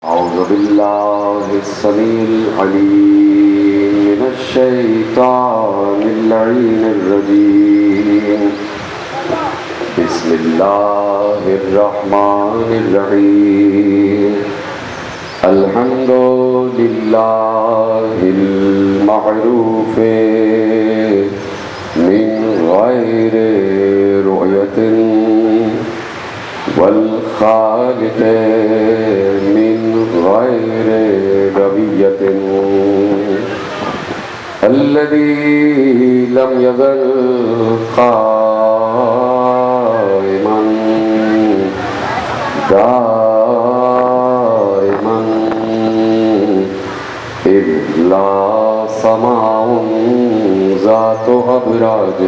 أعوذ بالله السميع العليم من الشيطان اللعين الرجيم. بسم الله الرحمن الرحيم. الحمد لله المعروف من غير رؤية والخالق من غير ربية الذي لم يزل قائما دائما إذ لا سماء ذات أبراج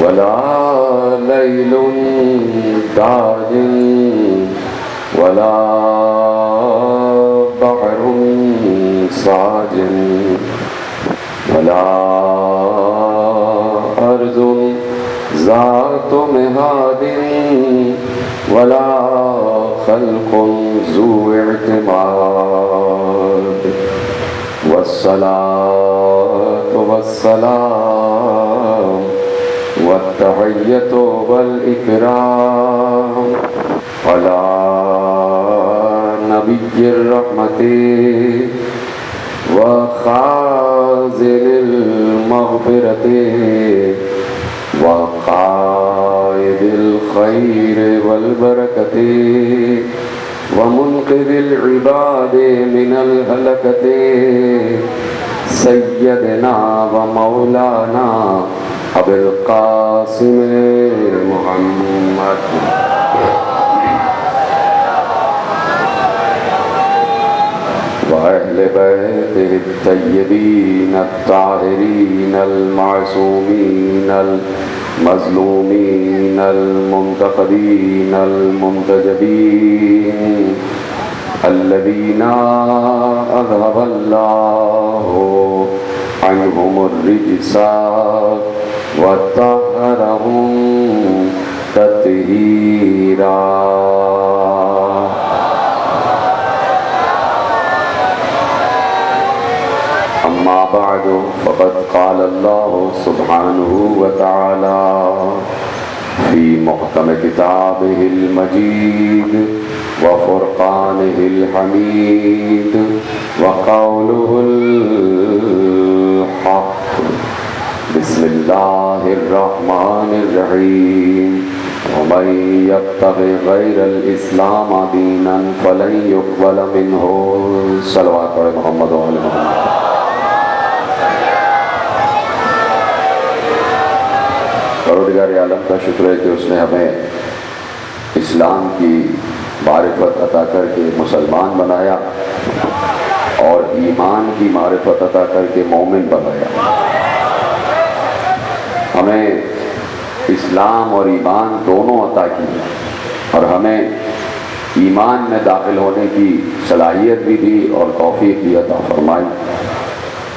ولا ليل داج ولا بحر ساج ولا أرض ذات مهاد ولا خلق ذو اعتماد والصلاة والسلام والتحية والإكرام على نبي الرحمة وخازن المغفرة وقائد الخير والبركة ومنقذ العباد من الهلكة سيدنا ومولانا ابو القاسم محمد وأهل بيته الطيبين الطاهرين المعصومين المظلومين المنتقدين المنتجبين الذين أذهب الله عنهم الرجس وطهرهم تطهيرا. أما بعد فقد قال الله سبحانه وتعالى في محكم كتابه المجيد وفرقانه الحميد وقوله الحق. بسم الله الرحمن الرحيم. ومن يبتغي غير الإسلام دينا فلن يقبل منه. صلوات علی محمد وعلی محمد. پروردگار عالم کا شکر ہے کہ اس نے ہمیں اسلام کی معرفت عطا کر کے مسلمان بنایا اور ایمان کی معرفت عطا کر کے مومن بنایا. ہمیں اسلام اور ایمان دونوں عطا کی اور ہمیں ایمان میں داخل ہونے کی صلاحیت بھی دی اور توفیق بھی عطا فرمائی.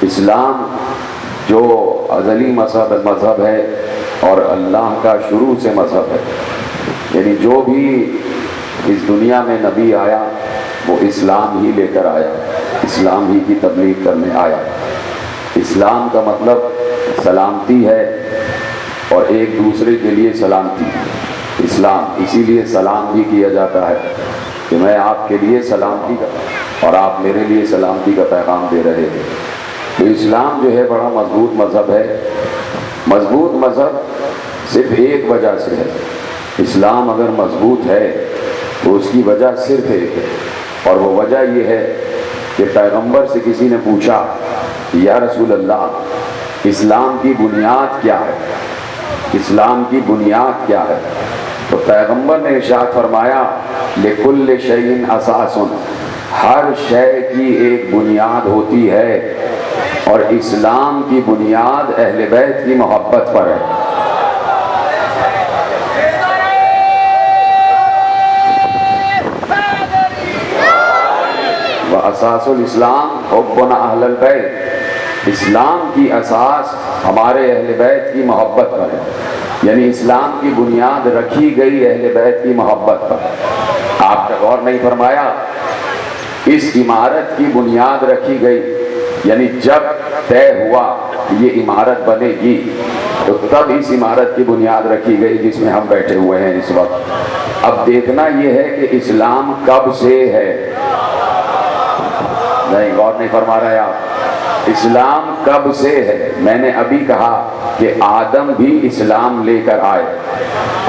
اسلام جو ازلی مذہب ہے اور اللہ کا شروع سے مذہب ہے، یعنی جو بھی اس دنیا میں نبی آیا وہ اسلام ہی لے کر آیا، اسلام ہی کی تبلیغ کرنے آیا. اسلام کا مطلب سلامتی ہے اور ایک دوسرے کے لیے سلامتی. اسلام اسی لیے سلام بھی کیا جاتا ہے کہ میں آپ کے لیے سلامتی کا اور آپ میرے لیے سلامتی کا پیغام دے رہے ہیں. تو اسلام جو ہے بڑا مضبوط مذہب ہے. مضبوط مذہب صرف ایک وجہ سے ہے. اسلام اگر مضبوط ہے تو اس کی وجہ صرف ایک ہے اور وہ وجہ یہ ہے کہ پیغمبر سے کسی نے پوچھا یا رسول اللہ اسلام کی بنیاد کیا ہے، اسلام کی بنیاد کیا ہے؟ تو پیغمبر نے ارشاد فرمایا لِكُلِّ شَيْءٍ أَسَاسٌ، ہر شے کی ایک بنیاد ہوتی ہے اور اسلام کی بنیاد اہل بیت کی محبت پر ہے. وَأَسَاسُ الْإِسْلَامِ حُبُّنَا أَهْلَ الْبَيْتِ، اسلام کی اساس ہمارے اہل بیت کی محبت پر ہے، یعنی اسلام کی بنیاد رکھی گئی اہل بیت کی محبت پر. آپ نے غور نہیں فرمایا؟ اس عمارت کی بنیاد رکھی گئی، یعنی جب طے ہوا کہ یہ عمارت بنے گی تو تب اس عمارت کی بنیاد رکھی گئی جس میں ہم بیٹھے ہوئے ہیں اس وقت۔ اب دیکھنا یہ ہے کہ اسلام کب سے ہے، نہیں غور نہیں فرما رہے آپ، اسلام کب سے ہے؟ میں نے ابھی کہا کہ آدم بھی اسلام لے کر آئے،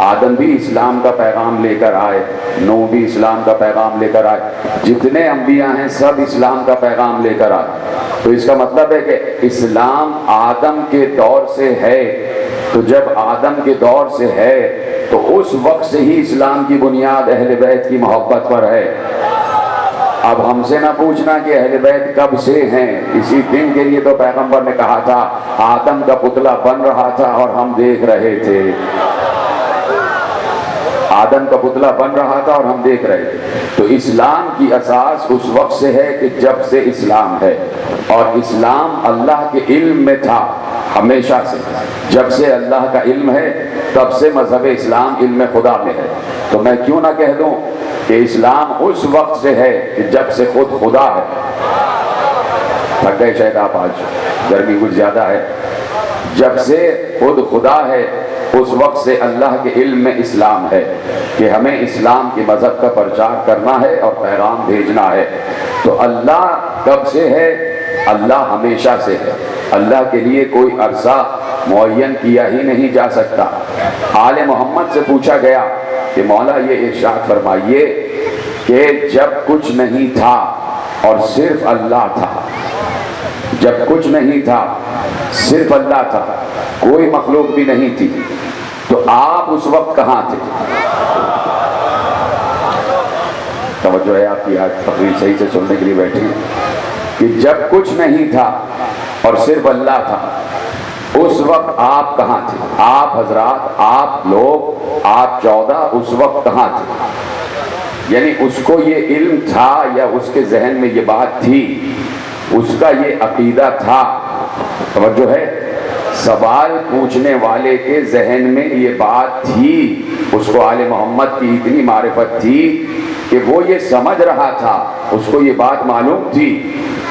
آدم بھی اسلام کا پیغام لے کر آئے، نوح بھی اسلام کا پیغام لے کر آئے، جتنے انبیاء ہیں سب اسلام کا پیغام لے کر آئے۔ تو اس کا مطلب ہے کہ اسلام آدم کے دور سے ہے، تو جب آدم کے دور سے ہے تو اس وقت سے ہی اسلام کی بنیاد اہل بیت کی محبت پر ہے۔ اب ہم سے نہ پوچھنا کہ اہل بیت کب سے ہیں، اسی دن کے لیے تو پیغمبر نے کہا تھا آدم کا پتلا بن رہا تھا اور ہم دیکھ رہے تھے، آدم کا پتلا بن رہا تھا اور ہم دیکھ رہے تھے۔ تو اسلام کی اساس اس وقت سے ہے کہ جب سے اسلام ہے، اور اسلام اللہ کے علم میں تھا ہمیشہ سے، جب سے اللہ کا علم ہے تب سے مذہب اسلام علم خدا میں ہے۔ تو میں کیوں نہ کہہ دوں کہ اسلام اس وقت سے ہے کہ جب سے خود خدا ہے۔ تھک گئے شاید آپ، آج گرمی کچھ زیادہ ہے۔ جب سے خود خدا ہے اس وقت سے اللہ کے علم میں اسلام ہے کہ ہمیں اسلام کے مذہب کا پرچار کرنا ہے اور پیغام بھیجنا ہے۔ تو اللہ کب سے ہے؟ اللہ ہمیشہ سے ہے، اللہ کے لیے کوئی عرصہ معین کیا ہی نہیں جا سکتا۔ آل محمد سے پوچھا گیا کہ مولا یہ ارشاد فرمائیے کہ جب کچھ نہیں تھا اور صرف اللہ تھا، جب کچھ نہیں تھا صرف اللہ تھا، کوئی مخلوق بھی نہیں تھی، تو آپ اس وقت کہاں تھے؟ توجہ ہے آپ کی، آج تقریر صحیح سے سننے کے لیے بیٹھے ہیں کہ جب کچھ نہیں تھا اور صرف اللہ تھا، اس وقت آپ کہاں تھے؟ آپ حضرات، آپ لوگ، آپ 14 اس وقت کہاں تھے؟ یعنی اس کو یہ علم تھا یا اس کے ذہن میں یہ بات تھی، اس کا یہ عقیدہ تھا؟ توجہ ہے، سوال پوچھنے والے کے ذہن میں یہ بات تھی، اس کو آل محمد کی اتنی معرفت تھی کہ وہ یہ سمجھ رہا تھا، اس کو یہ بات معلوم تھی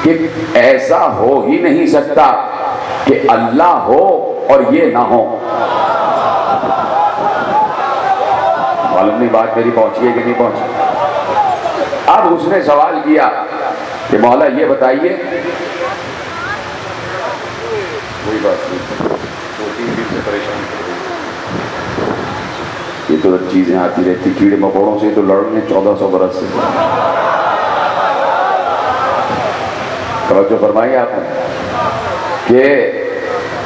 کہ ایسا ہو ہی نہیں سکتا کہ اللہ ہو اور یہ نہ ہو۔ معلوم نہیں بات میری پہنچی ہے کہ نہیں پہنچی؟ اب اس نے سوال کیا کہ مولا یہ بتائیے، کوئی بات نہیں، 2-3 دن سے پریشان کر رہی، یہ تو چیزیں آتی رہتی، کیڑے مکوڑوں سے تو لڑنے 1400 برس سے۔ توجہ فرمائی آپ نے کہ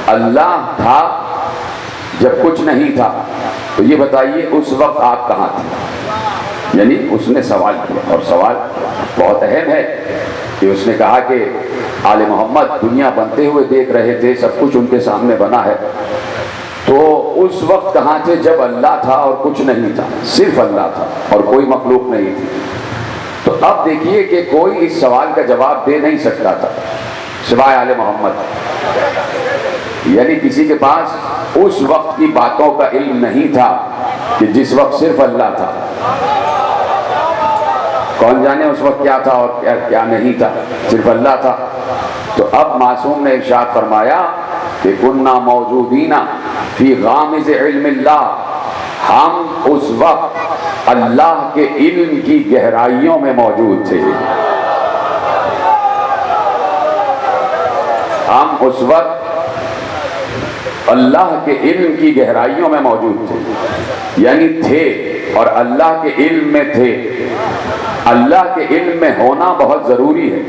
اللہ تھا جب کچھ نہیں تھا، تو یہ بتائیے اس وقت آپ کہاں تھے؟ یعنی اس نے سوال کیا، اور سوال بہت اہم ہے کہ اس نے کہا کہ آل محمد دنیا بنتے ہوئے دیکھ رہے تھے، سب کچھ ان کے سامنے بنا ہے، تو اس وقت کہاں تھے جب اللہ تھا اور کچھ نہیں تھا، صرف اللہ تھا اور کوئی مخلوق نہیں تھی؟ تو اب دیکھیے کہ کوئی اس سوال کا جواب دے نہیں سکتا تھا سوائے آل محمد، یعنی کسی کے پاس اس وقت کی باتوں کا علم نہیں تھا کہ جس وقت صرف اللہ تھا۔ کون جانے اس وقت کیا تھا اور کیا نہیں تھا، صرف اللہ تھا۔ تو اب معصوم نے ارشاد فرمایا کہ کننا موجودین فی غامض علم اللہ، ہم اس وقت اللہ کے علم کی گہرائیوں میں موجود تھے، ہم اس وقت اللہ کے علم کی گہرائیوں میں موجود تھے، یعنی تھے اور اللہ کے علم میں تھے۔ اللہ کے علم میں ہونا بہت ضروری ہے،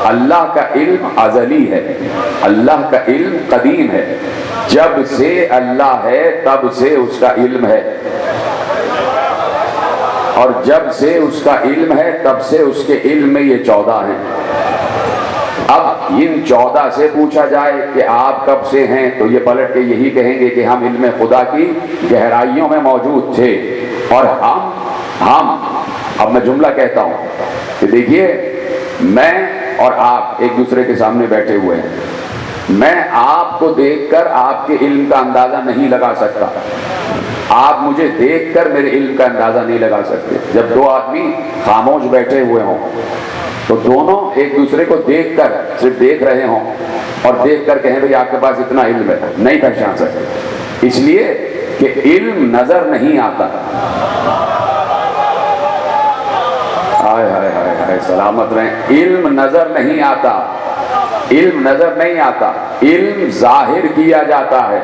اللہ کا علم ازلی ہے، اللہ کا علم قدیم ہے، جب سے اللہ ہے تب سے اس کا علم ہے، اور جب سے اس کا علم ہے تب سے اس کے علم میں یہ 14 ہیں۔ اب ان 14 سے پوچھا جائے کہ آپ کب سے ہیں، تو یہ پلٹ کے یہی کہیں گے کہ ہم علم خدا کی گہرائیوں میں موجود تھے، اور ہم اب میں جملہ کہتا ہوں کہ دیکھیے، میں اور آپ ایک دوسرے کے سامنے بیٹھے ہوئے ہیں، میں آپ کو دیکھ کر آپ کے علم کا اندازہ نہیں لگا سکتا، آپ مجھے دیکھ کر میرے علم کا اندازہ نہیں لگا سکتے۔ جب دو آدمی خاموش بیٹھے ہوئے ہوں تو دونوں ایک دوسرے کو دیکھ کر صرف دیکھ رہے ہوں اور دیکھ کر کہیں بھئی آپ کے پاس اتنا علم ہے، نہیں پہچان سکتے، اس لیے کہ علم نظر نہیں آتا۔ ہائے ہائے ہائے ہائے، سلامت رہیں۔ علم نظر نہیں آتا، علم نظر نہیں آتا، علم ظاہر کیا جاتا ہے۔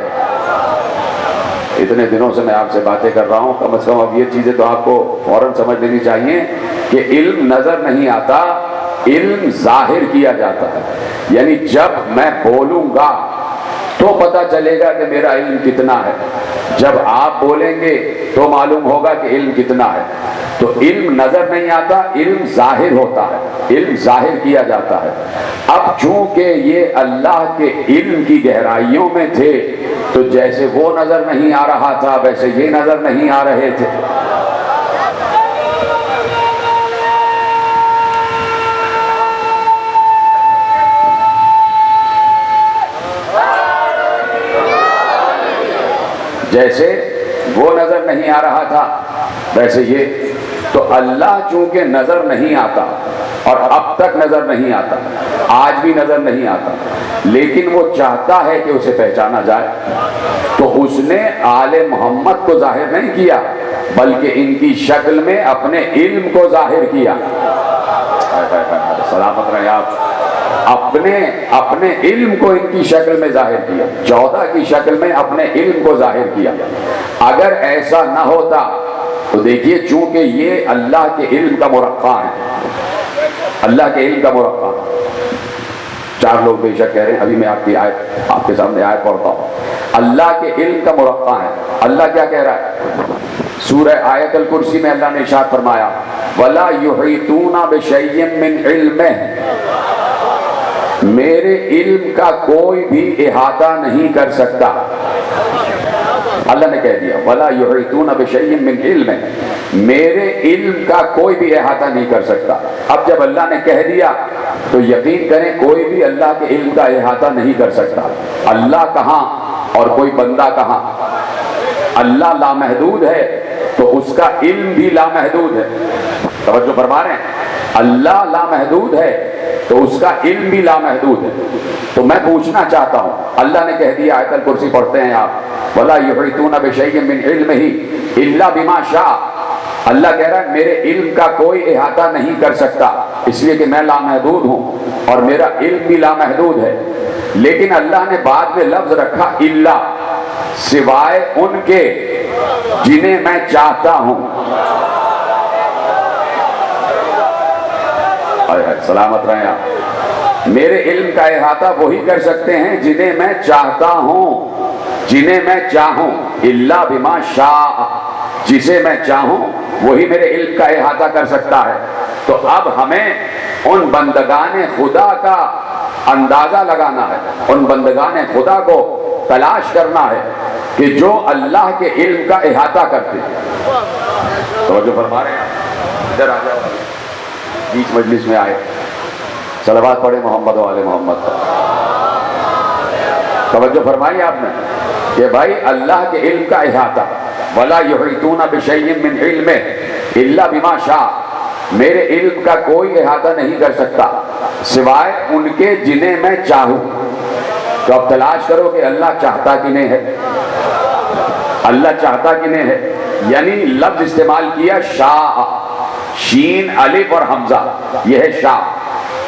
اتنے دنوں سے میں آپ سے باتیں کر رہا ہوں، کم از کم اب یہ چیزیں تو آپ کو فوراً سمجھ لینی چاہیے کہ علم نظر نہیں آتا، علم ظاہر کیا جاتا ہے۔ یعنی جب میں بولوں گا تو پتہ چلے گا کہ میرا علم کتنا ہے، جب آپ بولیں گے تو معلوم ہوگا کہ علم کتنا ہے۔ تو علم نظر نہیں آتا، علم ظاہر ہوتا ہے، علم ظاہر کیا جاتا ہے۔ اب چونکہ یہ اللہ کے علم کی گہرائیوں میں تھے تو جیسے وہ نظر نہیں آ رہا تھا ویسے یہ نظر نہیں آ رہے تھے۔ جیسے وہ نظر نہیں آ رہا تھا ویسے یہ۔ تو اللہ چونکہ نظر نہیں آتا اور اب تک نظر نہیں آتا، آج بھی نظر نہیں آتا، لیکن وہ چاہتا ہے کہ اسے پہچانا جائے، تو اس نے آل محمد کو ظاہر نہیں کیا بلکہ ان کی شکل میں اپنے علم کو ظاہر کیا۔ سلامت رہیں آپ۔ اپنے علم کو ان کی شکل میں ظاہر کیا، 14 کی شکل میں اپنے علم کو ظاہر کیا۔ اگر ایسا نہ ہوتا تو دیکھیے چونکہ یہ اللہ کے علم کا مرقع ہے، اللہ کے علم کا مرقع۔ 4 لوگ بے شک کہہ رہے ہیں، ابھی میں آپ کے سامنے آیت پڑھتا ہوں۔ اللہ کے علم کا مرقع ہے۔ اللہ کیا کہہ رہا ہے؟ سورہ آیت الکرسی میں اللہ نے ارشاد فرمایا وَلَا يُحِيطُونَ بِشَيْءٍ مِّنْ عِلْمِهِ، میرے علم کا کوئی بھی احاطہ نہیں کر سکتا۔ اللہ نے کہہ دیا وَلَا يُحِيطُونَ بِشَيْءٍ مِّنْ عِلْمِهِ، میرے علم کا کوئی بھی احاطہ نہیں کر سکتا۔ اب جب اللہ نے کہہ دیا تو یقین کریں کوئی بھی اللہ کے علم کا احاطہ نہیں کر سکتا۔ اللہ کہاں اور کوئی بندہ کہاں؟ اللہ لامحدود ہے تو اس کا علم بھی لامحدود ہے۔ توجہ فرما رہے ہیں؟ اللہ لامحدود ہے تو اس کا علم بھی لامحدود ہے۔ تو میں پوچھنا چاہتا ہوں، اللہ نے کہہ دیا، آیت الکرسی پڑھتے ہیں آپ، وَلَا يُحِيطُونَ بِشَيْءٍ مِّنْ عِلْمِهِ إِلَّا بِمَا شَاءَ، اللہ کہہ رہا ہے میرے علم کا کوئی احاطہ نہیں کر سکتا، اس لیے کہ میں لامحدود ہوں اور میرا علم بھی لامحدود ہے۔ لیکن اللہ نے بعد میں لفظ رکھا الا، سوائے ان کے جنہیں میں چاہتا ہوں۔ سلامت رہیں آپ۔ میرے علم کا احاطہ وہی کر سکتے ہیں جنہیں میں چاہتا ہوں، جنہیں میں چاہوں، الا بما شاء، جسے میں چاہوں وہی میرے علم کا احاطہ کر سکتا ہے۔ تو اب ہمیں ان بندگان خدا کا اندازہ لگانا ہے، ان بندگان خدا کو تلاش کرنا ہے کہ جو اللہ کے علم کا احاطہ کرتے ہیں۔ توجہ فرما رہے ہیں؟ ادھر آ جاؤ، بیچ مجلس میں آئے، صلوات پڑھے محمد و آل محمد۔ توجہ فرمائی آپ نے کہ بھائی اللہ کے علم کا احاطہ، وَلَا يُحِيطُونَ بِشَيْءٍ مِّنْ عِلْمِهِ إِلَّا بِمَا شَاءَ، میرے علم کا کوئی احاطہ نہیں کر سکتا سوائے ان کے جنہیں میں چاہوں۔ تو اب تلاش کرو کہ اللہ چاہتا کہ نہیں ہے، اللہ چاہتا کہ نہیں ہے۔ یعنی لفظ استعمال کیا شاء، شین الف اور حمزہ، یہ ہے شاء،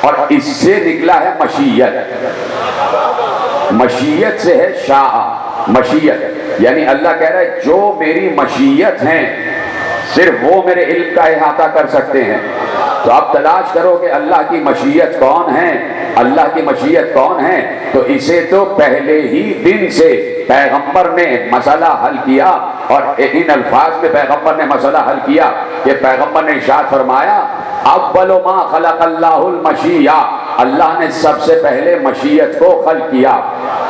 اور اس سے نکلا ہے مشیت، مشیت سے ہے شاء، مشیت۔ یعنی اللہ کہہ رہا ہے جو میری مشیت ہیں صرف وہ میرے علم کا احاطہ کر سکتے ہیں۔ تو اب تلاش کرو کہ اللہ کی مشیت کون ہے، اللہ کی مشیت کون ہے؟ تو اسے تو پہلے ہی دن سے پیغمبر نے مسئلہ حل کیا، اور ان الفاظ میں پیغمبر نے مسئلہ حل کیا کہ پیغمبر نے ارشاد فرمایا اول ما خلق اللہ المشیہ، اللہ نے سب سے پہلے مشیت کو خلق کیا۔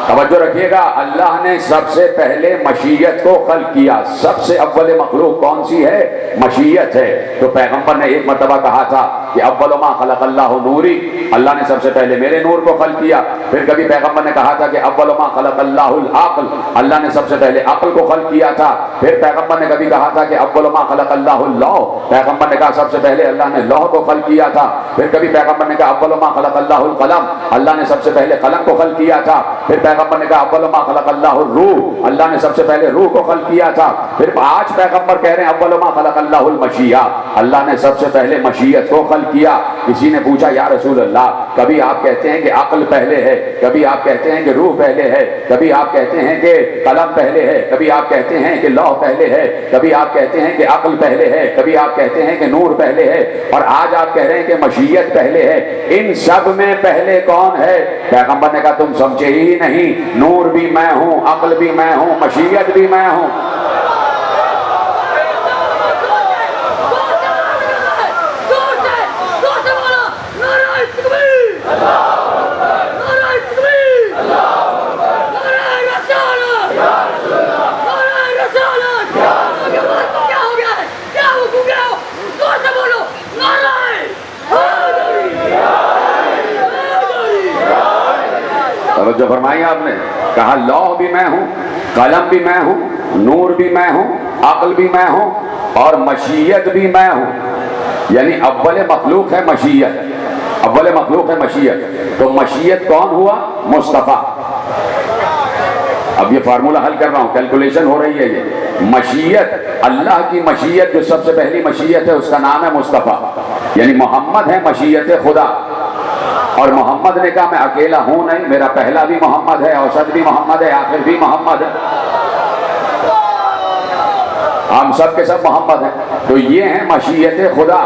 توجہ رکھیے گا، اللہ نے سب سے پہلے مشیت کو خلق کیا۔ سب سے اول مخلوق کون سی ہے؟ مشیت ہے۔ تو پیغمبر نے ایک مرتبہ کہا تھا کہ اول ما خلق اللہ نوری، اللہ نے سب سے پہلے میرے نور کو خلق کیا. پھر کبھی پیغمبر نے کہا تھا کہ اول ما خلق اللہ العقل، اللہ نے سب سے پہلے عقل کو خلق کیا تھا. پھر پیغمبر نے کبھی کہا تھا کہ اول ما خلق اللہ اللوح، پیغمبر نے کہا سب سے پہلے اللہ نے لوح کو خلق کیا تھا. پھر کبھی پیغمبر نے کہا اول ما خلق اللہ القلم، اللہ نے سب سے پہلے قلم کو خلق کیا تھا. پھر پیغمبر نے کہا اول ما خلق اللہ الروح، اللہ نے سب سے پہلے روح کو خلق کیا تھا. پھر آج پیغمبر کہہ رہے ہیں اول ما خلق اللہ المشیہ، اللہ نے سب سے پہلے مشیت کو خلق کیا. کسی نے پوچھا یا رسول اللہ، کبھی آپ کہتے ہیں کہ عقل پہلے ہے، کبھی آپ کہتے ہیں کہ روح پہلے ہے، کبھی آپ کہتے ہیں کہ قلم پہلے ہے، کبھی آپ کہتے ہیں کہ لوح پہلے ہے، کبھی آپ کہتے ہیں کہ عقل پہلے ہے، کبھی آپ کہتے ہیں کہ نور پہلے ہے، اور آج آپ کہہ رہے ہیں کہ مشیت پہلے ہے. ان سب میں پہلے کون ہے؟ پیغمبر نے کہا تم سمجھے ہی نہیں، نور بھی میں ہوں، عقل بھی میں ہوں، مشیت بھی میں ہوں. توجہ فرمائی آپ نے، کہا لوح بھی میں ہوں، قلم بھی میں ہوں، نور بھی میں ہوں، عقل بھی میں ہوں، اور مشیت بھی میں ہوں. یعنی اول مخلوق ہے مشیت، اول مخلوق ہے مشیت. تو مشیت کون ہوا؟ مصطفیٰ. اب یہ فارمولہ حل کر رہا ہوں، کیلکولیشن ہو رہی ہے. یہ مشیت، اللہ کی مشیت جو سب سے پہلی مشیت ہے اس کا نام ہے مصطفیٰ. یعنی محمد ہے مشیت خدا، اور محمد نے کہا میں اکیلا ہوں نہیں، میرا پہلا بھی محمد ہے، اوسط بھی محمد ہے، آخر بھی محمد ہے، ہم سب کے سب محمد ہیں. تو یہ ہے مشیت خدا.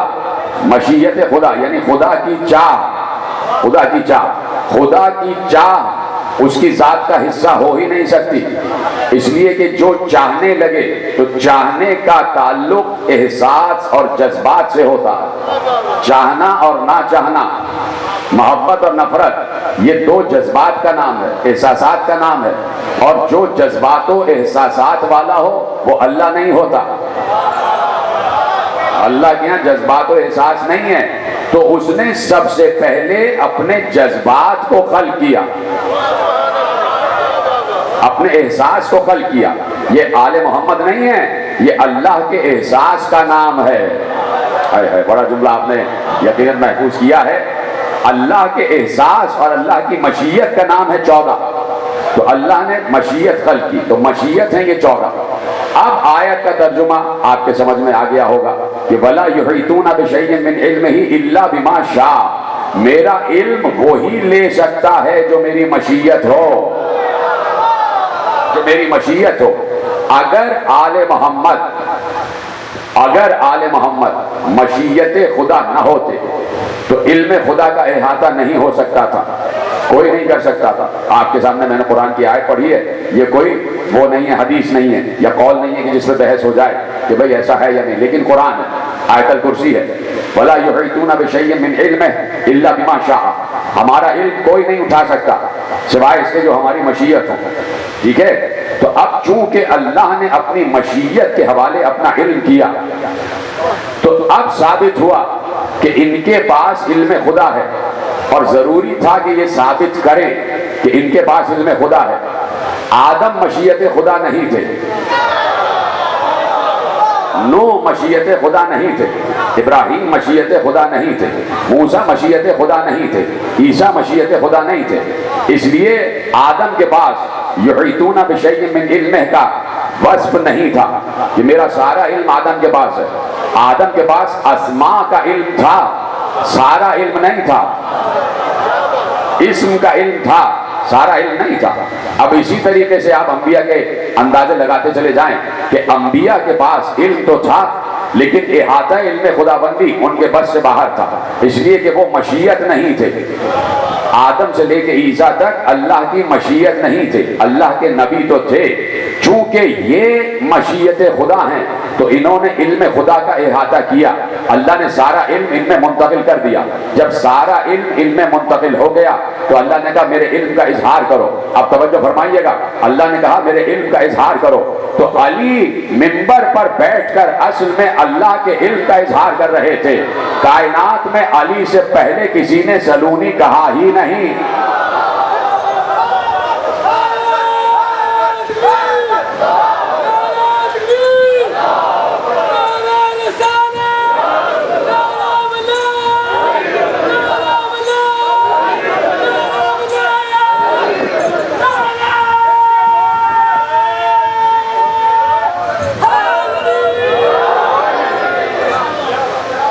مشیت خدا یعنی خدا کی چاہ، خدا کی چاہ. خدا کی چاہ اس کی ذات کا حصہ ہو ہی نہیں سکتی، اس لیے کہ جو چاہنے لگے تو چاہنے کا تعلق احساس اور جذبات سے ہوتا ہے. چاہنا اور نہ چاہنا، محبت اور نفرت، یہ دو جذبات کا نام ہے، احساسات کا نام ہے. اور جو جذبات و احساسات والا ہو وہ اللہ نہیں ہوتا. اللہ کے یہاں جذبات و احساس نہیں ہے، تو اس نے سب سے پہلے اپنے جذبات کو خلق کیا، اپنے احساس کو خلق کیا. یہ آل محمد نہیں ہے، یہ اللہ کے احساس کا نام ہے. بڑا جملہ آپ نے یقیناً محفوظ کیا ہے. اللہ کے احساس اور اللہ کی مشیت کا نام ہے 14. تو اللہ نے مشیت خلق کی، تو مشیت ہے یہ 14. اب آیت کا ترجمہ آپ کے سمجھ میں آ گیا ہوگا کہ وَلَا يُحِيطُونَ بِشَيْءٍ مِّنْ عِلْمِهِ إِلَّا بِمَا شَاءَ، میرا علم وہی لے سکتا ہے جو میری مشیت ہو، جو میری مشیت ہو. اگر آل محمد مشیت خدا نہ ہوتے تو علم خدا کا احاطہ نہیں ہو سکتا تھا، کوئی نہیں کر سکتا تھا. آپ کے سامنے میں نے قرآن کی آیت پڑھی ہے، یہ کوئی وہ نہیں ہے، حدیث نہیں ہے یا قول نہیں ہے کہ جس پہ بحث ہو جائے کہ بھئی ایسا ہے یا نہیں، لیکن قرآن ہے، آیت الکرسی ہے. وَلَا يُحِيطُونَ بِشَيْءٍ مِّنْ عِلْمِهِ إِلَّا بِمَا شَاءَ، ہمارا علم کوئی نہیں اٹھا سکتا سوائے اس کے جو ہماری مشیت ہو. ٹھیک ہے. تو اب چونکہ اللہ نے اپنی مشیت کے حوالے اپنا علم کیا، تو اب ثابت ہوا کہ ان کے پاس علم خدا ہے، اور ضروری تھا کہ یہ ثابت کریں کہ ان کے پاس علم خدا ہے. آدم مشیت خدا نہیں تھے، نوح مشیت خدا نہیں تھے، ابراہیم مشیت خدا نہیں تھے، موسیٰ مشیت خدا نہیں تھے، عیسیٰ مشیت خدا نہیں تھے. اس لیے آدم کے پاس یحیطون بشیء من علمہ کا وصف نہیں تھا کہ میرا سارا علم آدم کے پاس ہے. آدم کے پاس اسماء کا علم تھا، سارا علم نہیں تھا. اسم کا علم تھا، سارا علم نہیں تھا. اب اسی طریقے سے آپ انبیاء کے اندازے لگاتے چلے جائیں کہ انبیاء کے پاس علم تو تھا لیکن احاطہ علم خدا بندی ان کے بس سے باہر تھا، اس لیے کہ وہ مشیت نہیں تھے. آدم سے لے کے عیسیٰ تک اللہ کی مشیت نہیں تھے. اللہ کے نبی تو تھے، چونکہ یہ مشیت خدا ہیں تو انہوں نے علم خدا کا احاطہ کیا، اللہ نے سارا علم ان میں منتقل کر دیا۔ جب سارا علم ان میں منتقل ہو گیا تو اللہ نے کہا میرے علم کا اظہار کرو۔ اب توجہ فرمائیے گا، اللہ نے کہا میرے علم کا اظہار کرو، تو علی منبر پر بیٹھ کر اصل میں اللہ کے علم کا اظہار کر رہے تھے۔ کائنات میں علی سے پہلے کسی نے سلونی کہا ہی نہیں۔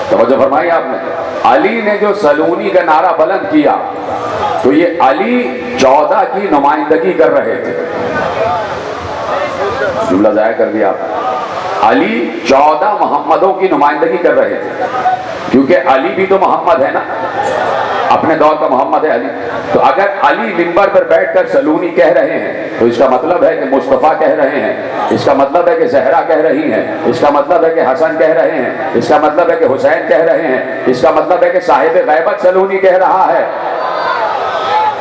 توجہ فرمائی آپ نے، علی نے جو سلونی کا نعرہ بلند کیا تو یہ علی 14 کی نمائندگی کر رہے تھے۔ جملہ ضائع کر دیا آپ، علی 14 محمدوں کی نمائندگی کر رہے تھے، کیونکہ علی بھی تو محمد ہے نا، اپنے دور کا محمد ہے علی۔ تو اگر علی منبر پر بیٹھ کر سلونی کہہ رہے ہیں تو اس کا مطلب ہے کہ مصطفیٰ کہہ رہے ہیں، اس کا مطلب ہے کہ زہرا کہہ رہی ہیں، اس کا مطلب ہے کہ حسن کہہ رہے ہیں، اس کا مطلب ہے کہ حسین کہہ رہے ہیں، اس کا مطلب ہے کہ صاحب غیبت سلونی کہہ رہا ہے،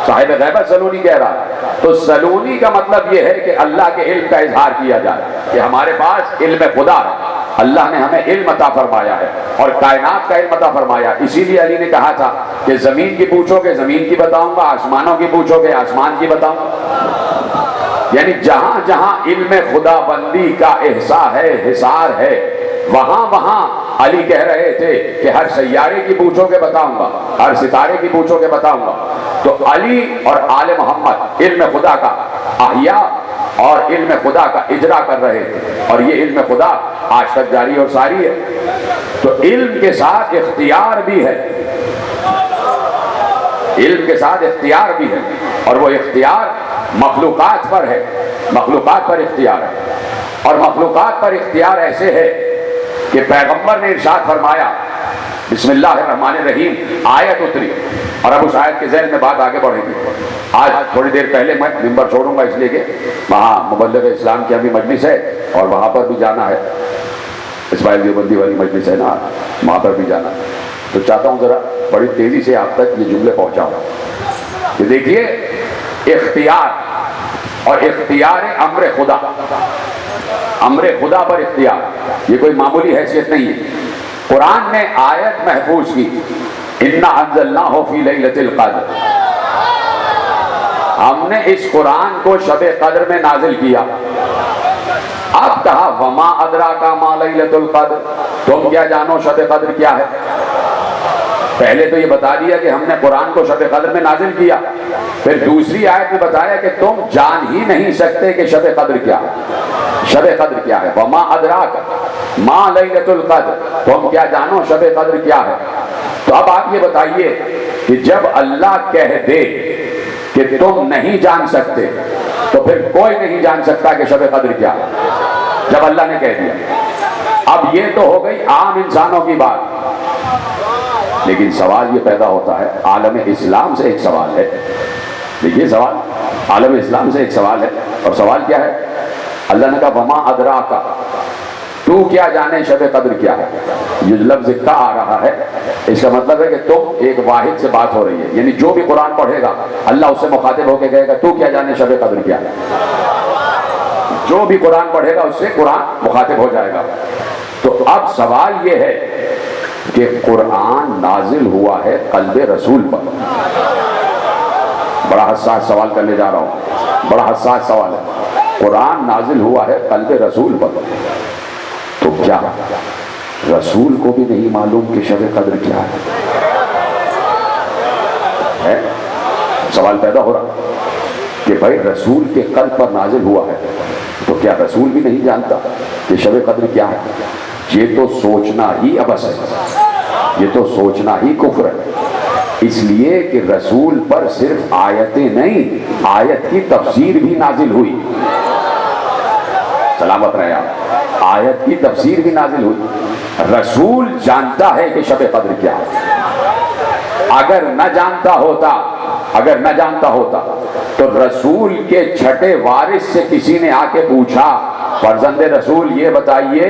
صاحب غیبت سلونی کہہ رہا ہے۔ تو سلونی کا مطلب یہ ہے کہ اللہ کے علم کا اظہار کیا جائے کہ ہمارے پاس علم خدا ہے، اللہ نے ہمیں علم عطا فرمایا ہے اور کائنات کا علم عطا فرمایا۔ اسی لیے علی نے کہا تھا کہ زمین کی پوچھو گے زمین کی بتاؤں گا، آسمانوں کی پوچھو گے آسمان کی بتاؤں گا۔ یعنی جہاں جہاں علم خدا بندی کا احساس ہے، حصار ہے، وہاں وہاں علی کہہ رہے تھے کہ ہر سیارے کی پوچھو گے بتاؤں گا، ہر ستارے کی پوچھو گے بتاؤں گا۔ تو علی اور آل محمد علم خدا کا احیاء اور علم خدا کا اجرا کر رہے تھے، اور یہ علم خدا آج تک جاری اور ساری ہے۔ تو علم کے ساتھ اختیار بھی ہے، علم کے ساتھ اختیار بھی ہے، اور وہ اختیار مخلوقات پر ہے، مخلوقات پر اختیار ہے، اور مخلوقات پر اختیار ایسے ہے کہ پیغمبر نے ارشاد فرمایا، بسم اللہ الرحمن الرحیم، آیت اتری، اور اب اس آیت کے ذیل میں بات آگے بڑھے گی۔ آج تھوڑی دیر پہلے میں منبر چھوڑوں گا اس لیے کہ وہاں مبلغ اسلام کی ابھی مجلس ہے اور وہاں پر بھی جانا ہے، اسماعیل دیوبندی والی مجلس ہے نا، وہاں پر بھی جانا ہے۔ تو چاہتا ہوں ذرا بڑی تیزی سے آپ تک یہ جملے پہنچاؤں کہ دیکھیے، اختیار اور اختیار امر خدا، امر خدا پر اختیار یہ کوئی معمولی حیثیت نہیں ہے۔ قرآن نے آیت محفوظ کی، اِنَّا أَنزَلْنَاهُ فِي لَيْلَةِ الْقَدْرِ، ہم نے اس قرآن کو شب قدر میں نازل کیا۔ اب کہا وَمَا أَدْرَاكَ مَا لَيْلَةُ الْقَدْرِ، تم کیا جانو شب قدر کیا ہے؟ پہلے تو یہ بتا دیا کہ ہم نے قرآن کو شب قدر میں نازل کیا، پھر دوسری آیت میں بتایا کہ تم جان ہی نہیں سکتے کہ شب قدر کیا ہے، شب قدر کیا ہے۔ وَمَا أَدْرَاكَ مَا لَيْلَةُ الْقَدْرِ، تم کیا جانو شب قدر کیا ہے۔ تو اب آپ یہ بتائیے کہ جب اللہ کہہ دے کہ تم نہیں جان سکتے تو پھر کوئی نہیں جان سکتا کہ شب قدر کیا ہے، جب اللہ نے کہہ دیا۔ اب یہ تو ہو گئی عام انسانوں کی بات، لیکن سوال یہ پیدا ہوتا ہے، عالم اسلام سے ایک سوال ہے، دیکھیے سوال عالم اسلام سے ایک سوال ہے، اور سوال کیا ہے؟ اللہ نے کہا وما ادراکا، تو کیا جانے شب قدر کیا ہے۔ یہ لفظ کا آ رہا ہے، اس کا مطلب ہے کہ تم ایک واحد سے بات ہو رہی ہے، یعنی جو بھی قرآن پڑھے گا اللہ اس سے مخاطب ہو کے کہے گا تو کیا جانے شب قدر کیا ہے۔ جو بھی قرآن پڑھے گا اس سے قرآن مخاطب ہو جائے گا۔ تو اب سوال یہ ہے کہ قرآن نازل ہوا ہے قلب رسول پر، بڑا حساس سوال کرنے جا رہا ہوں، بڑا حساس سوال ہے۔ قرآن نازل ہوا ہے قلب رسول پر، تو کیا رسول کو بھی نہیں معلوم کہ شب قدر کیا ہے؟ سوال پیدا ہو رہا کہ بھائی رسول کے قلب پر نازل ہوا ہے تو کیا رسول بھی نہیں جانتا کہ شب قدر کیا ہے؟ یہ تو سوچنا ہی عبث ہے، یہ تو سوچنا ہی کفر ہے، اس لیے کہ رسول پر صرف آیتیں نہیں، آیت کی تفسیر بھی نازل ہوئی، سلامت رہے آپ، آیت کی تفسیر بھی نازل ہوئی۔ رسول جانتا ہے کہ شب قدر کیا ہے، اگر نہ جانتا ہوتا تو تو رسول کے چھٹے وارث سے کسی نے آ کے پوچھا فرزند رسول یہ بتائیے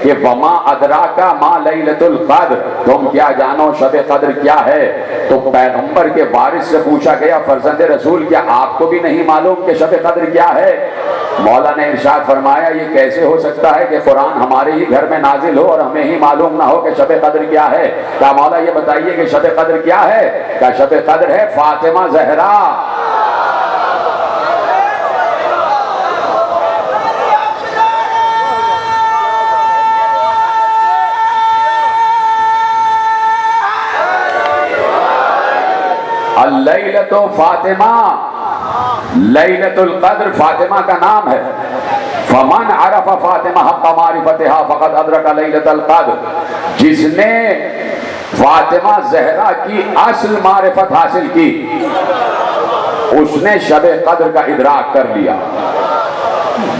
کہ وما ادراکا ما لیلۃ القدر، تم کیا جانو شب قدر کیا ہے؟ تو پیغمبر کے وارث سے پوچھا گیا فرزند رسول کیا آپ کو بھی نہیں معلوم کہ شب قدر کیا ہے؟ مولا نے ارشاد فرمایا یہ کیسے ہو سکتا ہے کہ قرآن ہمارے ہی گھر میں نازل ہو اور ہمیں ہی معلوم نہ ہو کہ شب قدر کیا ہے؟ کہا مولا یہ بتائیے کہ شب قدر کیا ہے؟ کہا شب قدر ہے فاطمہ زہرا۔ اللیلۃ فاطمہ، لیلۃ القدر فاطمہ کا نام ہے۔ فمن عرف فاطمہ حق معرفتها فقد ادرک لیلۃ القدر، جس نے فاطمہ زہرا کی اصل معرفت حاصل کی اس نے شب قدر کا ادراک کر لیا۔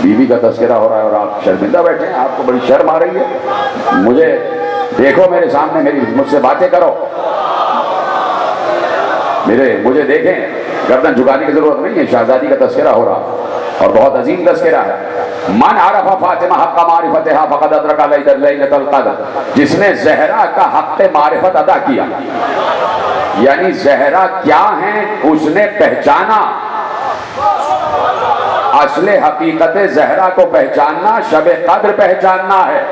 بیوی کا تذکرہ ہو رہا ہے اور آپ شرمندہ بیٹھے ہیں، آپ کو بڑی شرم آ رہی ہے؟ مجھے دیکھو میرے سامنے، مجھ سے باتیں کرو، مجھے دیکھیں، گردن جھکانے کی ضرورت نہیں ہے، شہزادی کا تذکرہ ہو رہا اور بہت عظیم تذکرہ ہے۔ من عرف فاطمہ حق معرفتها فقد ادرک لیلۃ القدر، جس نے زہرا کا حق معرفت ادا کیا، یعنی زہرا کیا ہیں اس نے پہچانا۔ اصل حقیقت زہرا کو پہچاننا شب قدر پہچاننا ہے،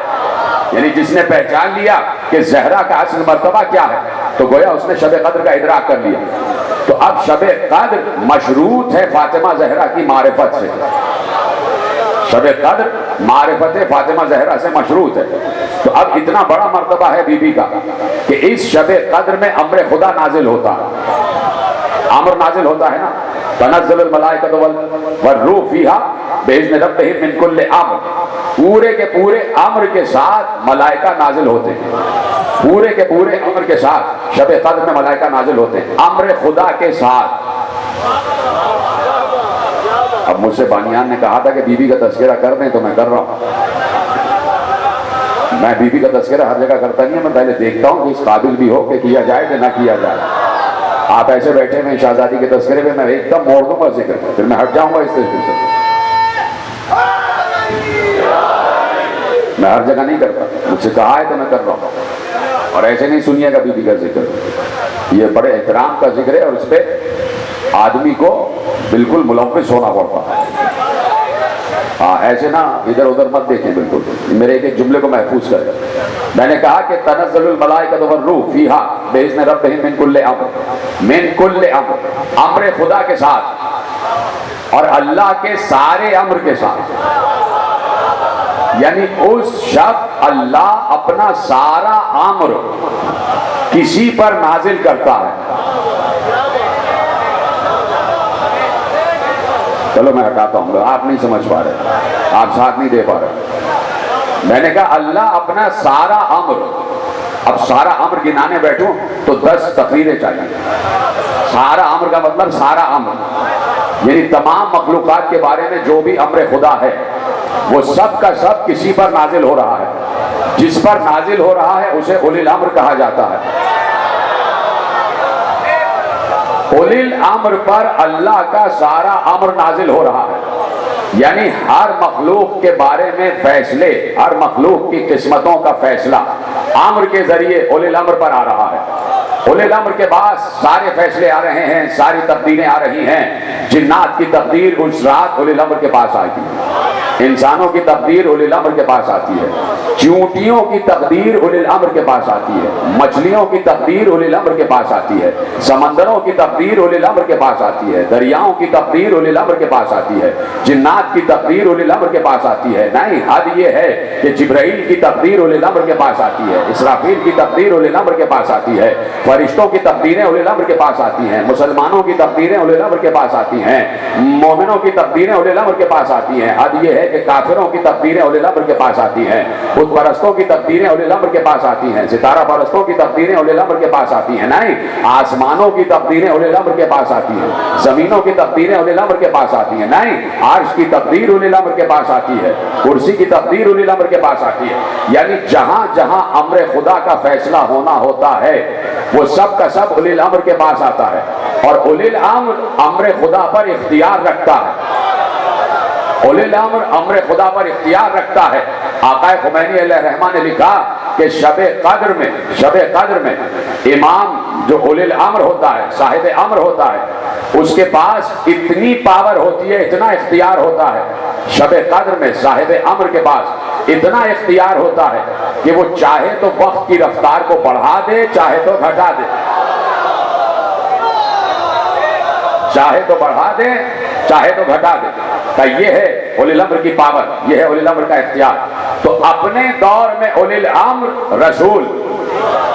یعنی جس نے پہچان لیا کہ زہرا کا اصل مرتبہ کیا ہے تو گویا اس نے شب قدر کا ادراک کر لیا۔ تو اب شب قدر مشروط ہے فاطمہ زہرا کی معرفت سے، شب قدر معرفت فاطمہ زہرا سے مشروط ہے۔ تو اب اتنا بڑا مرتبہ ہے بی بی کا کہ اس شب قدر میں امر خدا نازل ہوتا ہے، امر نازل ہوتا ہے نا، تنزل الملائکۃ والروح فیہا بإذن ربہم من کل امر، پورے کے پورے امر کے ساتھ ملائکہ نازل ہوتے ہیں، پورے کے پورے امر کے ساتھ شب قدر میں ملائکہ نازل ہوتے ہیں، امر خدا کے ساتھ۔ اب مجھ سے بانیان نے کہا تھا کہ بی بی کا تذکرہ کر دیں تو میں کر رہا ہوں۔ میں بی بی کا تذکرہ ہر جگہ کرتا نہیں ہے، میں پہلے دیکھتا ہوں کہ اس قابل بھی ہو کہ کیا جائے کہ نہ کیا جائے۔ آپ ایسے بیٹھے میں شہزادی کے تذکرے میں ایک دم موڑ دوں گا ذکر، پھر میں ہٹ جاؤں گا اس تذکرے سے۔ میں ہر جگہ نہیں کرتا، مجھ سے کہا ہے تو میں کر رہا ہوں، اور ایسے نہیں سنیے گا بی بی کا ذکر، یہ بڑے احترام کا ذکر ہے اور اس پہ آدمی کو بالکل ملوث ہونا پڑتا ہے۔ ہاں ایسے نہ ادھر ادھر مت دیکھیں، بالکل میرے ایک جملے کو محفوظ کریں۔ میں نے کہا کہ تنزل الملائکۃ والروح فیہا بإذن ربہم من کل امر، من کل امر، امر خدا کے ساتھ اور اللہ کے سارے امر کے ساتھ، یعنی اس شب اللہ اپنا سارا امر کسی پر نازل کرتا ہے۔ چلو میں ہٹاتا ہوں، آپ نہیں سمجھ پا رہے، آپ ساتھ نہیں دے پا رہے۔ میں نے کہا اللہ اپنا سارا امر، اب سارا امر گنانے بیٹھوں تو 10 تقریریں چاہیے۔ سارا امر کا مطلب سارا امر، یعنی تمام مخلوقات کے بارے میں جو بھی امر خدا ہے وہ سب کا سب کسی پر نازل ہو رہا ہے، جس پر نازل ہو رہا ہے اسے اولی الامر کہا جاتا ہے۔ اولی الامر پر اللہ کا سارا امر نازل ہو رہا ہے، یعنی ہر مخلوق کے بارے میں فیصلے، ہر مخلوق کی قسمتوں کا فیصلہ امر کے ذریعے اولی الامر پر آ رہا ہے۔ اولی الامر کے بعد سارے فیصلے آ رہے ہیں، ساری تقدیریں آ رہی ہیں۔ جنات کی تقدیر اس رات اولی الامر کے پاس آئی تھی، انسانوں کی تقدیر اولی الامر کے پاس آتی ہے، چونٹیوں کی تقدیر اولی الامر کے پاس آتی ہے، مچھلیوں کی تقدیر اولی الامر کے پاس آتی ہے، سمندروں کی تقدیر اولی الامر کے پاس آتی ہے، دریاؤں کی تقدیر اولی الامر کے پاس آتی ہے، جنات کی تقدیر اولی الامر کے پاس آتی ہے۔ نہیں، حد یہ ہے کہ جبرائیل کی تقدیر اولی الامر کے پاس آتی ہے، اسرافیل کی تقدیر اولی الامر کے پاس آتی ہے، فرشتوں کی تقدیریں اولی الامر کے پاس آتی ہیں، مسلمانوں کی تقدیریں اولی الامر کے پاس آتی ہیں، مومنوں کی تقدیریں اولی الامر کے پاس آتی ہیں۔ حد یہ ہے کہ کافروں کی تقدیریں اولی الامر کے پاس آتی ہیں، بت پرستوں کی تقدیریں اولی الامر کے پاس آتی ہیں، ستارہ پرستوں کی تقدیریں اولی الامر کے پاس آتی ہیں، نہیں، آسمانوں کی تقدیریں اولی الامر کے پاس آتی ہیں، زمینوں کی تقدیریں اولی الامر کے پاس آتی ہیں، نہیں، عرش کی تقدیر اولی الامر کے پاس آتی ہے، کرسی کی تقدیر اولی الامر کے پاس آتی ہے، یعنی جہاں جہاں امر خدا کا فیصلہ ہونا ہوتا ہے وہ سب کا سب اولی الامر کے پاس آتا ہے، اور اولی الامر امر خدا پر اختیار رکھتا ہے، اولی الامر امر خدا پر اختیار رکھتا ہے۔ آقا خمینی علیہ الرحمہ نے لکھا کہ شب قدر میں امام جو اولی الامر ہوتا ہے، صاحب امر ہوتا ہے، اس کے پاس اتنی پاور ہوتی ہے، اتنا اختیار ہوتا ہے، شب قدر میں صاحب امر کے پاس اتنا اختیار ہوتا ہے کہ وہ چاہے تو وقت کی رفتار کو بڑھا دے، چاہے تو گھٹا دے، چاہے تو بڑھا دے، چاہے تو گھٹا دے۔ کہ یہ ہے اولی الامر کی پاور، یہ ہے اولی الامر کا اختیار۔ تو اپنے دور میں اولی الامر رسول